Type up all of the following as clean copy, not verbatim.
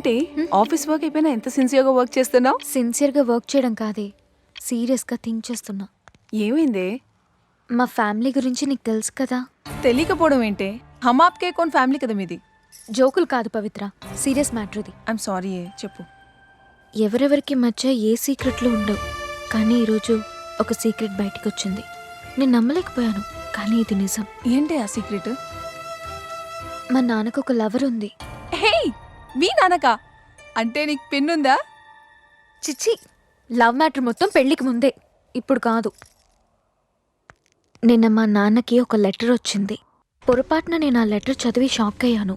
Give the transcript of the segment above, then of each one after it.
ఏంటి office work అయిపోయినా ఎంత సిన్సియర్గా వర్క్ చేస్తున్నావు? సిన్సియర్గా వర్క్ చేయడం కాదే, సీరియస్గా థింక్ చేస్తున్నా. ఏమైంది? మా ఫ్యామిలీ గురించి నీకు తెలుసు కదా. తెలియకపోవడం ఏంటి? హమ్ ఆప్కే కౌన్ ఫ్యామిలీ కదా మీది. జోకులు కాదు పవిత్ర, సీరియస్ మ్యాటర్ ఇది. ఐఎమ్ సారీ చెప్పు. ఎవరెవరికి మధ్య ఏ సీక్రెట్లు ఉండవు, కానీ ఈరోజు ఒక సీక్రెట్ బయటికి వచ్చింది. నేను నమ్మలేకపోయాను, కానీ ఇది నిజం. ఏంటి ఆ సీక్రెట్? మా నాన్నకు ఒక లవర్ ఉంది. హే, మీ నాన్నకా? అంటే నీకు పెన్నుందా? చిచ్చి, లవ్ మ్యాటర్ మొత్తం పెళ్లికి ముందే, ఇప్పుడు కాదు. నిన్న మా నాన్నకి ఒక లెటర్ వచ్చింది. పొరపాటున నేను ఆ లెటర్ చదివి షాక్ అయ్యాను.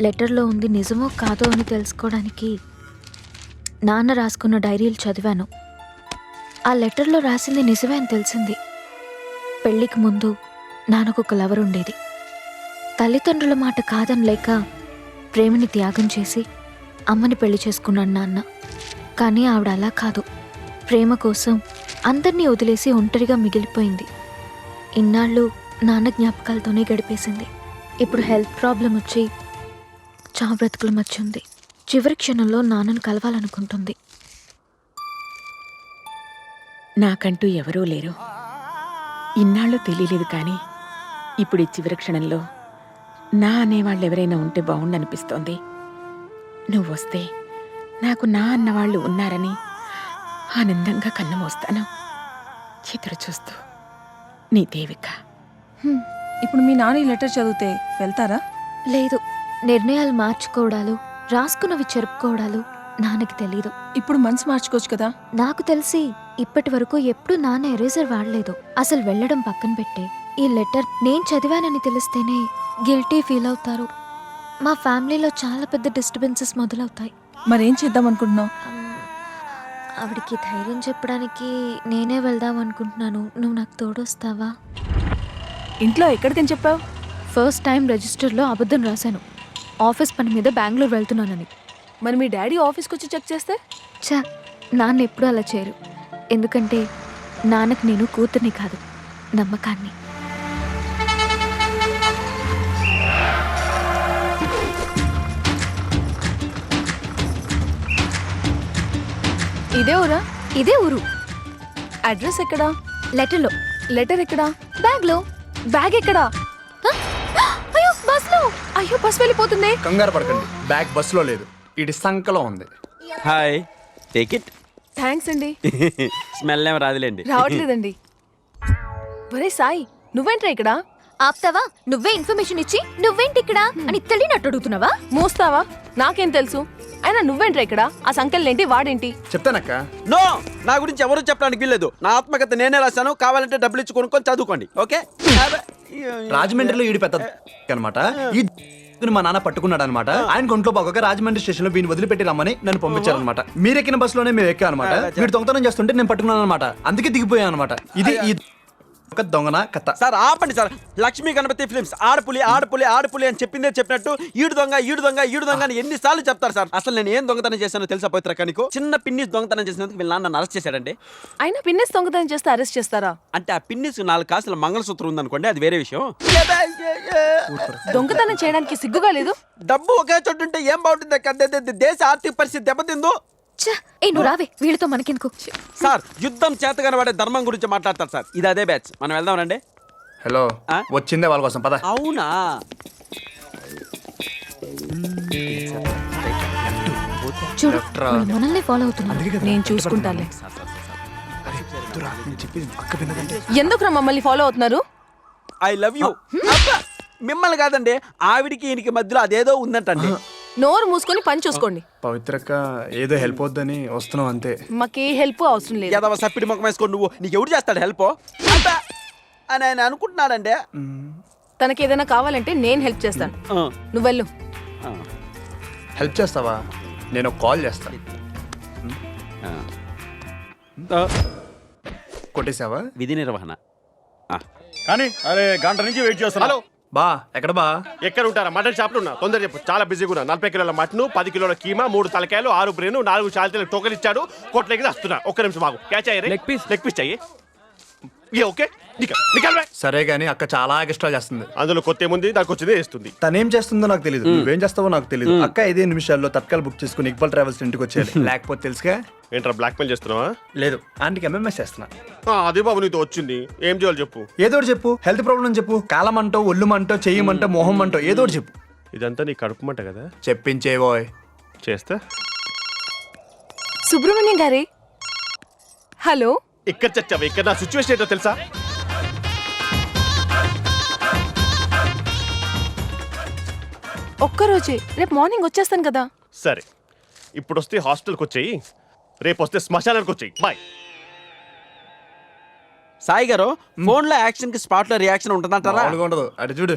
లెటర్లో ఉంది నిజమో కాదో అని తెలుసుకోవడానికి నాన్న రాసుకున్న డైరీలు చదివాను. ఆ లెటర్లో రాసింది నిజమే అని తెలిసింది. పెళ్లికి ముందు నాన్నకు ఒక లవర్ ఉండేది. తల్లిదండ్రుల మాట కాదని లేక ప్రేమని త్యాగం చేసి అమ్మని పెళ్లి చేసుకున్నాడు నాన్న. కానీ ఆవిడ అలా కాదు, ప్రేమ కోసం అందరినీ వదిలేసి ఒంటరిగా మిగిలిపోయింది. ఇన్నాళ్ళు నాన్న జ్ఞాపకాలతోనే గడిపేసింది. ఇప్పుడు హెల్త్ ప్రాబ్లం వచ్చి చావు బ్రతుకుల మధ్య ఉంది. చివరి క్షణంలో నాన్నను కలవాలనుకుంటుంది. నాకంటూ ఎవరూ లేరు. ఇన్నాళ్ళు తెలియలేదు, కానీ ఇప్పుడు ఈ చివరి క్షణంలో నా అనేవాళ్ళు ఎవరైనా ఉంటే బాగుండనిపిస్తోంది. నువ్వొస్తే నాకు నా అన్నవాళ్ళు ఉన్నారని ఆనందంగా కన్ను మోస్తాను. ఎదురు చూస్తూ నీ దేవిక. ఇప్పుడు మీ నాన్న ఈ లెటర్ చదివితే వెళ్తారా? లేదు, నిర్ణయాలు మార్చుకోవడాలు, రాసుకున్నవి చెరుపుకోవడాలు నాన్నకి తెలీదు. ఇప్పుడు మనసు మార్చుకోవచ్చు కదా. నాకు తెలిసి ఇప్పటి వరకు ఎప్పుడు నాన్న ఎరేజర్ వాడలేదు. అసలు వెళ్ళడం పక్కన పెట్టే, ఈ లెటర్ నేను చదివానని తెలిస్తేనే గిల్టీ ఫీల్ అవుతారు. మా ఫ్యామిలీలో చాలా పెద్ద డిస్టర్బెన్సెస్ మొదలవుతాయి. మరేం చేద్దాం అనుకుంటున్నావు? ఆవిడికి ధైర్యం చెప్పడానికి నేనే వెళ్దాం అనుకుంటున్నాను. నువ్వు నాకు తోడొస్తావా? ఇంట్లో ఎక్కడికని చెప్పావు? ఫస్ట్ టైం రిజిస్టర్లో అబద్ధం రాశాను, ఆఫీస్ పని మీద బెంగళూరు వెళ్తున్నానని. మరి మీ డాడీ ఆఫీస్కి వచ్చి చెక్ చేస్తే? నాన్న ఎప్పుడూ అలా చేయరు. ఎందుకంటే నాన్నకు నేను కూతుర్ని కాదు, నమ్మకాన్ని. ఇదే ఊరా? ఇదే ఊరు. అడ్రస్ ఎక్కడా? లెటర్లో. లెటర్ ఎక్కడా? బ్యాగ్లో. బ్యాగ్ ఎక్కడా? అయ్యో, బస్లో. అయ్యో, బస్ వెళ్ళిపోతుంది. కంగారు పడకండి, బ్యాగ్ బస్సులో లేదు, ఇటు సంకలో ఉంది. Hi, take it. థ్యాంక్స్ అండి. స్మెల్ ఏం రాదులేండి. రావట్లేదండి. ఒరే సాయి, నువ్వేంట్రా ఇక్కడ? ఆప్తావా? నువ్వే ఇన్ఫర్మేషన్ ఇచ్చి నువ్వేంటి ఇక్కడ అని తెలియనట్టు అడుగుతున్నావా? మోస్తావా? నాకేం తెలుసు? అయినా నువ్వేంట్రా ఇక్కడ? ఆ సంకల్నేంటి, వాడేంటి? చెప్తానక్క. నో, నా గురించి ఎవరు చెప్పడానికి వీల్లేదు. నా ఆత్మకథ నేనే రాశాను. కావాలంటే డబ్బులు ఇచ్చి కొనుక్కొని చదువుకోండి. ఓకే. రాజమండ్రిలో ఈడి పెద్ద అనమాట. ఈ మా నాన్న పట్టుకున్నాడు అనమాట. ఆయన ఒంట్లో బాగోక రాజమండ్రి స్టేషన్ లో వీడిని వదిలిపెట్టి రమ్మని నన్ను పంపించారనమాట. మీరు ఎక్కిన బస్సులోనే మేము ఎక్కా అనమాట. వీడు దొంగతనం చేస్తుంటే నేను పట్టుకున్నాను అనమాట. అందుకే దిగిపోయాను అనమాట. ఇది ఒక దొంగన కథ. సార్ ఆపండి సార్. లక్ష్మీ గణపతి ఫిల్మ్స్ ఆడపులి ఆడపులి ఆడపులి అని చెప్పిందే చెప్పినట్టు ఈడు దొంగ ఈడు దొంగ ఈడు దొంగ అని ఎన్నిసార్లు చెప్తారు సార్? అసలు నేను ఏం దొంగతనం చేశానో తెలుసా పవిత్రక్క నీకు? చిన్న పిన్నిస్ దొంగతనం చేసినందుకు వీళ్ళ నాన్న అరెస్ట్ చేశాడండి. అయినా పిన్నిస్ దొంగతనం చేస్తే అరెస్ట్ చేస్తారా? అంటే ఆ పిన్నిస్ 4 కాసుల మంగళసూత్రం ఉందనుకోండి, అది వేరే విషయం. దొంగతనం చేయడానికి సిగ్గుగా లేదు? డబ్బు ఒకే చోటు ఉంటే ఏం బాగుంటుంది? దేశ ఆర్థిక పరిస్థితి దెబ్బతిందో. నువ్వు రావే, వీళ్ళతో మనకెందుకు? సార్, యుద్ధం చేతగానే వాడే ధర్మం గురించి మాట్లాడతారు సార్. ఇది అదే బ్యాచ్. మనం వెళ్దాం రండి. హలో, వచ్చిందే వాళ్ళ కోసం, పద. అవునా? చూడు, మనల్ని ఫాలో అవుతున్నారు. నేను చూసుకుంటాలే. ఎందుకు మమ్మల్ని ఫాలో అవుతున్నారు? I love you. మిమ్మల్ని కాదండి, ఆవిడికి ఈయనకి మధ్యలో అదేదో ఉందంటండి. నోరు మూసుకొని పని చూసుకోండి. పవిత్రక్క ఏదో హెల్ప్ అవుద్దని వస్తున్నాం అంతే. మాకే హెల్ప్ అవసరం లేదు. ఏదో సప్పిడి ముఖం వేసుకోండి. నువ్వు నీకు ఎవడు చేస్తాడు హెల్ప్ అని ఆయన అనుకుంటున్నాడండి. తనకి ఏదైనా కావాలంటే నేను హెల్ప్ చేస్తాను. నువ్వు వెళ్ళు. హెల్ప్ చేస్తావా? నేను కాల్ చేస్తాను. కొట్టేసావా? విధి నిర్వహణ. కానీ అరే గంట నుంచి వెయిట్ చేస్తున్నా. హలో బా, ఎక్కడ బా? ఎక్కడ ఉంటారా? మటన్ షాప్ లో ఉన్నా. తొందర చెప్పు, చాలా బిజీగా ఉన్నా. 40 కిలోల మటన్, 10 కిలోల కీమా, 3 తలకాయలు, 6 బ్రెయిన్, 4 చాలితీలకు టోకెన్ ఇచ్చాడు. కోట్లకి వస్తున్నా. ఒక్క నిమిషం ఆగు. క్యాచ్ అయ్యారు. లెగ్ పీస్ చెయ్యి. ఓకే. సరే గానీ అక్క చాలా ఎక్స్ట్రా చేస్తుంది. అందులో కొత్త ఏముంది, దానికి వచ్చిందే ఇస్తుంది. తనేం చేస్తుందో నాకు తెలియదు, నువ్వేం చేస్తావో నాకు తెలియదు. అక్క 5 నిమిషాల్లో తత్కాల్ బుక్ చేసుకుని ఇక్బల్ ట్రావెల్స్ ఇంటికి వచ్చేయాలి. లేకపోతే తెలుసుగా. ఏంట్రా బ్లాక్మెయిల్ చేస్తున్నావా? లేదు, ఆంటీకి ఎంఎంఎస్ చేస్తున్నా. అదే బాబు నీతో వచ్చింది, ఏం చేయాలి చెప్పు. ఏదో ఒకటి చెప్పు. హెల్త్ ప్రాబ్లం చెప్పు. కాలం అంటో, ఒళ్ళు మంటో, చెయ్యమంటో, మొహం అంటో, ఏదో ఒకటి చెప్పు. ఇదంతా నీ కడుపుమంట కదా, చెప్పించేవోయ్. చేస్తా. సుబ్రహ్మణ్యం గారే, హలో. ఇక్కడ చచ్చావా? ఇక్కడ నా సిచ్యువేషన్ ఏంటో తెలుసా? ఒక్కరోజే, రేపు మార్నింగ్ వచ్చేస్తాను కదా. సరే, ఇప్పుడు వస్తే హాస్టల్కి వచ్చేయి, రేపు వస్తే శ్మశానానికి వచ్చేయి. బాయ్. సాయి గారు, ఫోన్ లో యాక్షన్ కి స్పాట్ లో రియాక్షన్ ఉంటుందంటారా? మామూలుగా ఉండదు, అటు చూడు.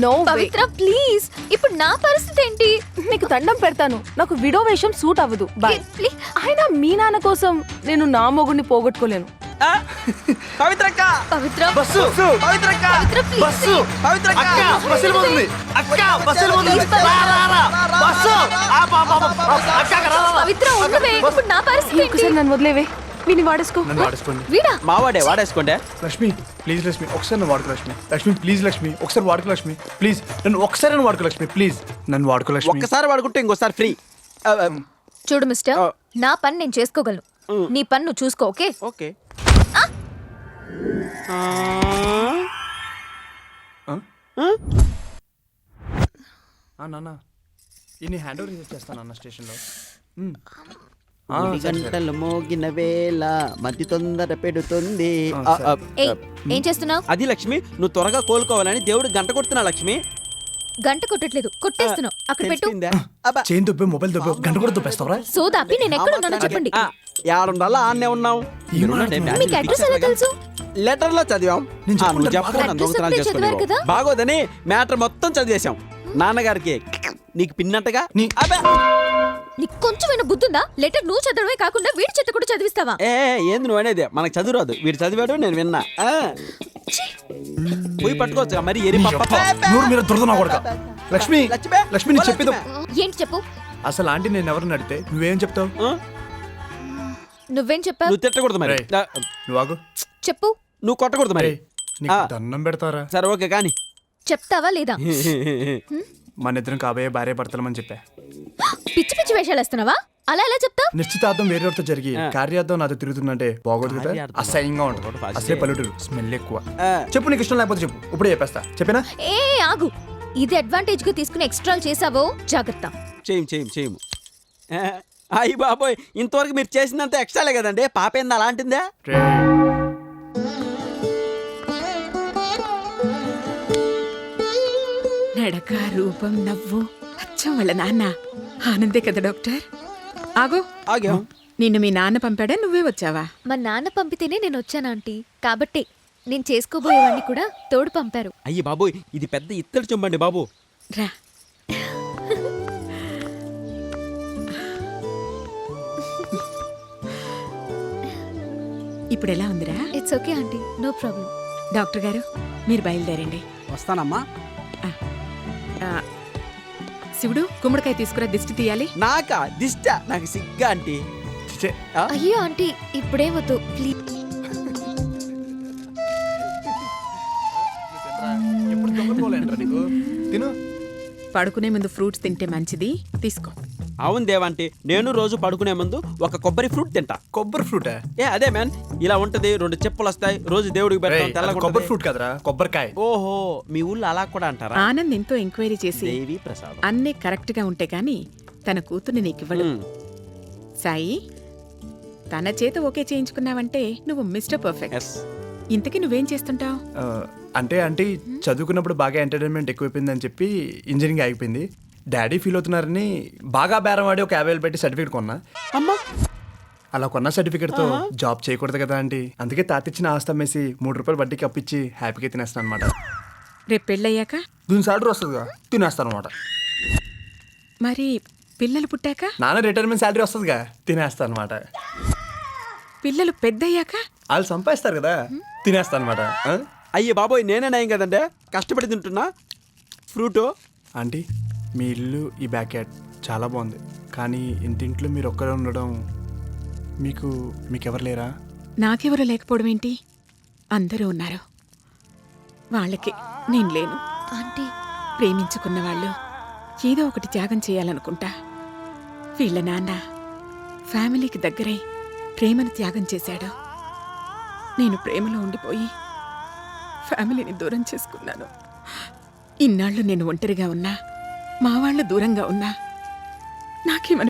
నో పవిత్ర ప్లీజ్, ఇప్పుడు నా పరిస్థితి ఏంటి? నీకు దండం పెడతాను, నాకు విడో వేషం సూట్ అవ్వదు. బాయ్. ప్లీజ్. అయినా మీ నాన్న కోసం నేను నా మొగుడిని పోగొట్టుకోలేను. పవిత్రక్క, పవిత్ర బస్సు పవిత్రక్క, పవిత్ర ప్లీజ్. బస్సు పవిత్రక్క. అక్క బస్సు వెళ్ళిపోతుంది. అక్క బస్సు వెళ్ళిపోతుంది. రా, రా, రా. బస్సు అక్క రా, రా, రా. పవిత్ర ఉండవే, ఇప్పుడు నా పరిస్థితి ఏంటి? ఒకసారి నన్ను వదిలేవే, వీని వాడేసుకో. నన్ను వాడేసుకోండి. వీడా? మావాడే వాడేసుకోండి. లక్ష్మి ప్లీజ్, లక్ష్మి ఒకసారి నన్ను వాడుకో. లక్ష్మి లక్ష్మి ప్లీజ్, లక్ష్మి ఒకసారి వాడుకో. లక్ష్మి ప్లీజ్ నన్ను ఒకసారి వాడుకో. లక్ష్మి ప్లీజ్ నన్ను వాడుకో. లక్ష్మి ఒక్కసారి వాడుకుంటే ఇంకోసారి ఫ్రీ. చూడు మిస్టర్, నా పని నేను చేసుకోగలను, నీ పని నువ్వు చూసుకో. Okay okay. నాన్న ఇన్ని హ్యాండ్ ఓవర్ చేస్తాను అన్న స్టేషన్లో. గంటలు మోగిన వేళ మతి తొందర పెడుతుంది. ఏయ్, ఏం చేస్తున్నావు? అది లక్ష్మి, నువ్వు త్వరగా కోలుకోవాలని దేవుడు గంట కొడుతున్నా. లక్ష్మి గంట కొట్టట్లేదు, కొట్టేస్తున్నావు. అక్కడ పెట్టు. తెలిసిందా? అబ్బా. చైన్ దుబ్బే, మొబైల్ దుబ్బే, గంట కూడా దుబ్బేస్తావరా? సోదాపి నేను ఎక్కడ ఉన్నానో చెప్పండి. ఏడుండాలా ఆన్నే ఉన్నాం. మీకు అడ్రస్ ఎలా తెలుసు? లెటర్ లో చదివాం. నేను ఆ, నువ్వు చెప్పుకుంటాను. చెప్పు, నన్ను అడ్రస్ దొంగతనాలు ఒకటే చదివారు చేసుకోలేవు. కదా? బాగోదని మ్యాటర్ మొత్తం చదివేశాం. నాన్నగారికి నీకు పిన్నట్టుగా. అబ్బా. నీకు కొంచెమైనా బుద్ధుందా? లెటర్ నువ్వు చదవడమే కాకుండా వీడి చేత కూడా చదివిస్తావా? ఏ ఏంది నువ్వు అనేది? మనకు చదువు రాదు, వీడు చదివాడు, నేను విన్నా. పోయి పట్టుకోవచ్చు మరి ఎరి పప్ప. నూరు మీద దురద కొడక. లక్ష్మి లక్ష్మి నీ చెప్పేది ఏంటి చెప్పు? అసలు ఆంటీ నేను ఎవరిని అడిగితే నువ్వేం చెప్తావు? నువ్వేం చెప్పావు? నువ్వు తిట్టకూడదు మరి. రేయ్. నువ్వు ఆగు. చెప్పు. నువ్వు కొట్టకూడదు మరి. నీకు ఆ. దండం పెడతారా? సరే ఓకే కానీ. చెప్తావా లేదా? మన ఇద్దరం కాబోయే భార్య భర్తలమని చెప్పా. పిచ్చి పిచ్చి వేషాలు వేస్తున్నావా? అలా ఎలా చెప్తావు? నిశ్చితార్థం వేరేతో జరిగి కార్యార్థం నాతో తిరుగుతుందంటే బాగోదు కదా, కార్యార్థం. అసహ్యంగా ఉంటుంది. అసలే పల్లెటూరు, స్మెల్ ఎక్కువ. ఆ. చెప్పు, నీకు ఇష్టం లేకపోతే చెప్పు, ఇప్పుడే చెప్పేస్తా. చెప్పినా? ఏ ఆగు, ఇది అడ్వాంటేజ్ గా తీసుకుని ఎక్స్ట్రాలు చేసావో జాగ్రత్త. చేయము. అయ్యి బాబోయ్, ఇంతవరకు మీరు చేసినంత ఎక్స్ట్రాలే కదండి. పాప ఏంది అలాంటిందే? నడక, రూపం, నవ్వు అచ్చం వాళ్ళ నాన్న. ఆనందే కదా డాక్టర్? ఆగో, ఆగాం. నిన్ను మీ నాన్న పంపాడా, నువ్వే వచ్చావా? మా నాన్న పంపితేనే నేను వచ్చాను ఆంటీ. కాబట్టి నేను చేసుకోబోయేవాడిని కూడా తోడు పంపారు. అయ్యి బాబోయ్, ఇది పెద్ద ఇత్తడి చెంబండి బాబు. రా. ఇప్పుడు ఎలా ఉందిరా? It's okay aunty, no problem. Doctor గారు మీరు బయలుదేరండి. వస్తానమ్మా. శివుడు, గుమ్మడికాయ తీసుకురా, దిష్టి తీయాలి. నాకా దిష్ట? నాకు సిగ్గా ఆంటీ. ఛే, అయ్యో ఆంటీ, ఇప్పుడేం వద్దు ప్లీజ్. ఎప్పుడు దొంగపోలేంట్రా నీకు? తిను. పడుకునే ముందు ఫ్రూట్స్ తింటే మంచిది, తీసుకో. అవును దేవంటి, నేను రోజు పడుకునే ముందు ఒక కొబ్బరి ఫ్రూట్ తింటా. కొబ్బరి ఫ్రూటా? ఏ అదే మ్యాన్, ఇలా ఉంటది, 2 చెప్పులు వస్తాయి, రోజు దేవుడికి పెడతాం, తెల్లగా కొబ్బరి ఉంటది. ఫ్రూట్ కదరా, కొబ్బరికాయ. ఓహో, మీ ఊళ్ళో అలా కూడా అంటారా? ఆనంద్ ఎంతో ఎంక్వైరీ చేసి దేవి ప్రసాదం. అన్నీ కరెక్ట్ గా ఉంటే గాని తన కూతుర్ని నీకివ్వడు. సాయి, తన చేత ఓకే చేయించుకున్నావంటే నువ్వు మిస్టర్ పర్ఫెక్ట్. ఎస్. ఇంతకీ నువ్వేం చేస్తుంటావు? అంటే అంటే చదువుకున్నప్పుడు బాగా ఎంటర్టైన్మెంట్ ఎక్కువైపోయిందని చెప్పి ఇంజనీరింగ్ ఆగిపోయింది. డాడీ ఫీల్ అవుతున్నారని బాగా బేరం ఆడి ఒక 50,000 పెట్టి సర్టిఫికేట్ కొన్నా. అమ్మా, అలా కొన్న సర్టిఫికేట్ తో జాబ్ చేయకూడదు కదా ఆంటీ. అందుకే తాతిచ్చిన ఆస్తి అమ్మేసి 3 రూపాయలు వడ్డీకి అప్పిచ్చి హ్యాపీగా తినేస్తాను అనమాట. రేపు పెళ్ళయ్యాక దీని సాలరీ వస్తుందిగా, తినేస్తాను అనమాట. మరి పిల్లలు పుట్టాక? నాన్న రిటైర్మెంట్ సాలరీ వస్తుందిగా, తినేస్తాను అనమాట. పిల్లలు పెద్దయ్యాక? వాళ్ళు సంపాదిస్తారు కదా, తినేస్తాను అనమాట. అయ్యి బాబోయ్, నేనే నయం కదండి, కష్టపడి తింటున్నా ఫ్రూటు. ఆంటీ, మీ ఇల్లు ఈ బ్యాక్ యార్డ్ చాలా బాగుంది, కానీ ఇంటింట్లో మీరు ఒక్కరే ఉండడం, మీకెవరు లేరా? నాకెవరు లేకపోవడం ఏంటి? అందరూ ఉన్నారు. వాళ్ళకి నేను లేను. ఆంటీ, ప్రేమించుకున్న వాళ్ళు ఏదో ఒకటి త్యాగం చేయాలనుకుంటా. వీళ్ళ నాన్న ఫ్యామిలీకి దగ్గరై ప్రేమను త్యాగం చేశాడు. నేను ప్రేమలో ఉండిపోయి ఫ్యామిలీని దూరం చేసుకున్నాను. ఇన్నాళ్ళు నేను ఒంటరిగా ఉన్నా, మా వాళ్ళు దూరంగా ఉన్నా నాకేమని